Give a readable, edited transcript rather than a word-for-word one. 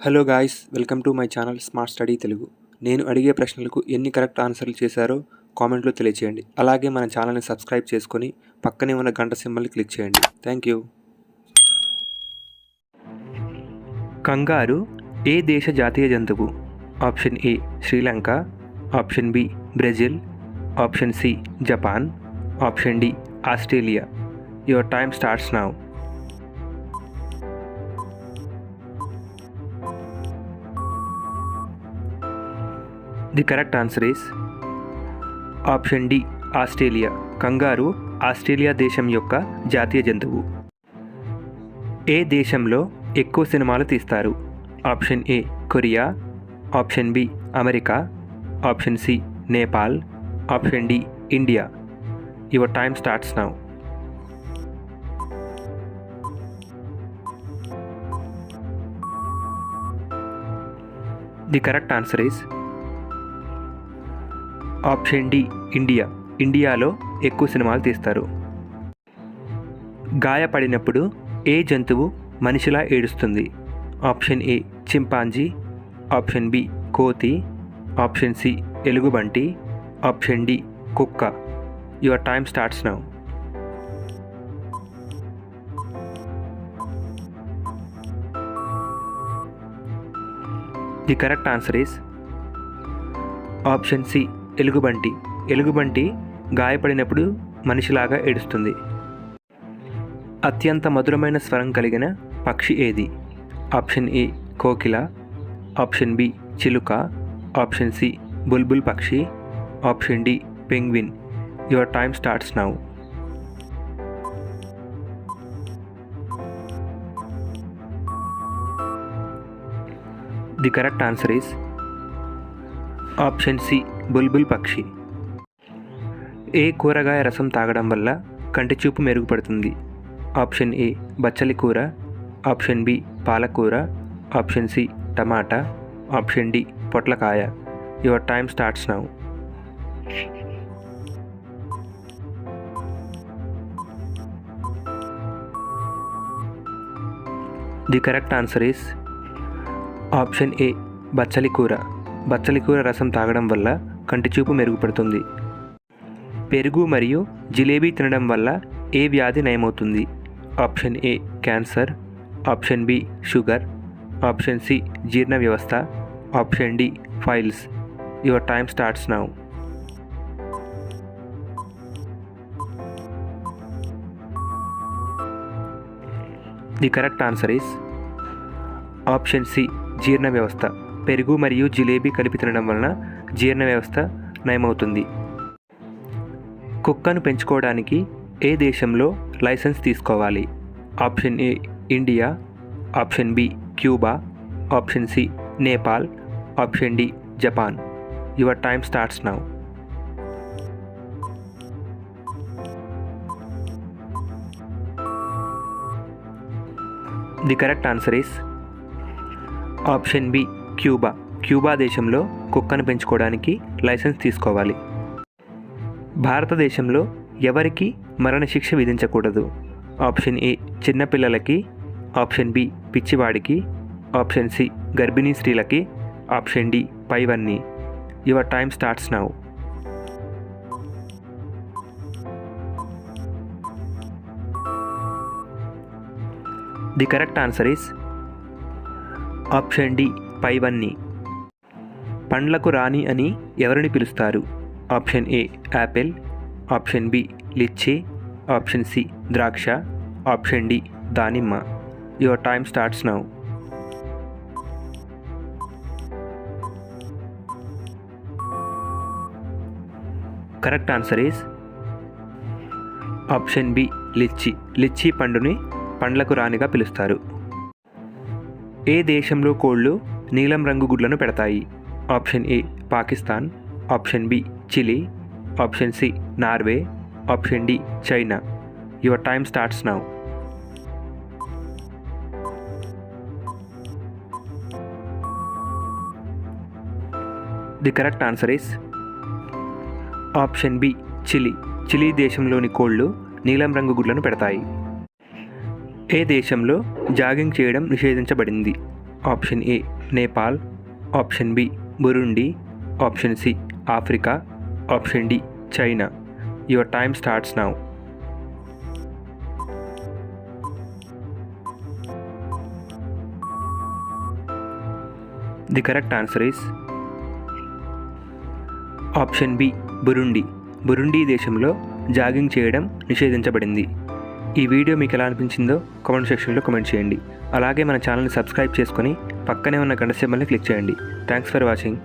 Hello guys, welcome to my channel smart study Telugu. నేను అడిగే ప్రశ్నలకు ఎన్ని కరెక్ట్ ఆన్సర్లు చేశారో కామెంట్లో తెలియచేయండి. అలాగే మన ఛానల్ని సబ్స్క్రైబ్ చేసుకొని పక్కనే ఉన్న గంట సింబల్ని క్లిక్ చేయండి. Thank you. కంగారు ఏ దేశ జాతీయ జంతువు? Option A Sri Lanka, option B Brazil, option C Japan, option D Australia. Your time starts now. The correct answer is option D Australia. Kangaroo Australia దేశం యొక్క జాతీయ జంతువు. ఏ దేశంలో ఎక్కువ సినిమాలు తీస్తారు? Option A Korea, option B America, option C Nepal, option D India. Your time starts now. The correct answer is option D India. ఇండియాలో ఎక్కువ సినిమాలు తీస్తారు. గాయపడినప్పుడు ఏ జంతువు మనిషిలా ఏడుస్తుంది? Option A chimpanzee, option B కోతి, ఆప్షన్ సి ఎలుగుబంటి, ఆప్షన్ డి కుక్క. Your time starts now. The correct answer is option C ఎలుగుబంటి. ఎలుగుబంటి గాయపడినప్పుడు మనిషిలాగా ఏడుస్తుంది. అత్యంత మధురమైన స్వరం కలిగిన పక్షి ఏది? ఆప్షన్ ఏ కోకిల, ఆప్షన్ బి చిలుక, ఆప్షన్ సి బుల్బుల్ పక్షి, option D penguin. Your time starts now. The correct answer is option C బుల్బుల్ పక్షి. ఏ కూరగాయ రసం తాగడం వల్ల కంటి చూపు మెరుగుపడుతుంది? ఆప్షన్ ఏ బచ్చలి కూర, ఆప్షన్ బి పాలకూర, ఆప్షన్ సి టమాటా, ఆప్షన్ డి పొట్లకాయ. Your time starts now. The correct answer is option A బచ్చలి కూర. బచ్చలి కూర రసం తాగడం వల్ల కంటి చూపు మెరుగుపడుతుంది. పెరుగు మరియు జిలేబీ తినడం వల్ల ఏ వ్యాధి నయమవుతుంది? Option A cancer, option B sugar, option C జీర్ణ వ్యవస్థ, option D piles. Your time starts now. The correct answer is option C జీర్ణ వ్యవస్థ. పెరుగు మరియు జిలేబీ కలిపి తినడం వలన జీర్ణ వ్యవస్థ నయమవుతుంది. కుక్కను పెంచుకోవడానికి ఏ దేశంలో లైసెన్స్ తీసుకోవాలి? Option A India, option B Cuba, option C Nepal, option D Japan. Your time starts now. The correct answer is option B Cuba. Cuba దేశంలో కుక్కను పెంచుకోవడానికి లైసెన్స్ తీసుకోవాలి. భారతదేశంలో ఎవరికి మరణశిక్ష విధించకూడదు? ఆప్షన్ ఏ చిన్నపిల్లలకి, ఆప్షన్ బి పిచ్చివాడికి, ఆప్షన్ సి గర్భిణీ స్త్రీలకి, ఆప్షన్ డి పైవన్నీ. Your time starts now. The correct answer is option D పైవన్నీ. పండ్లకు రాణి అని ఎవరిని పిలుస్తారు? Option A apple, option B lychee, option C ద్రాక్ష, ఆప్షన్ డి దానిమ్మ. Your time starts now. Correct answer is option B lychee. Lychee పండుని పండ్లకు రాణిగా పిలుస్తారు. ఏ దేశంలో కోళ్ళు నీలం రంగు గుడ్లను పెడతాయి? Option A Pakistan, option B Chile, option C Norway, option D China. Your time starts now. The correct answer is option B Chile. Chile దేశంలోని కోళ్ళు నీలం రంగు గుడ్లను పెడతాయి. ఏ దేశంలో జాగింగ్ చేయడం నిషేధించబడింది? Option A Nepal, option B Burundi, option C Africa, option D China. Your time starts now. The correct answer is option B Burundi. Burundi దేశంలో జాగింగ్ చేయడం నిషేధించబడింది. ఈ వీడియో మీకు ఎలా అనిపించిందో కామెంట్ సెక్షన్లో కామెంట్ చేయండి. అలాగే మన ఛానల్ని సబ్స్క్రైబ్ చేసుకొని పక్కనే ఉన్న గంట సింబల్ని క్లిక్ చేయండి. Thanks for watching.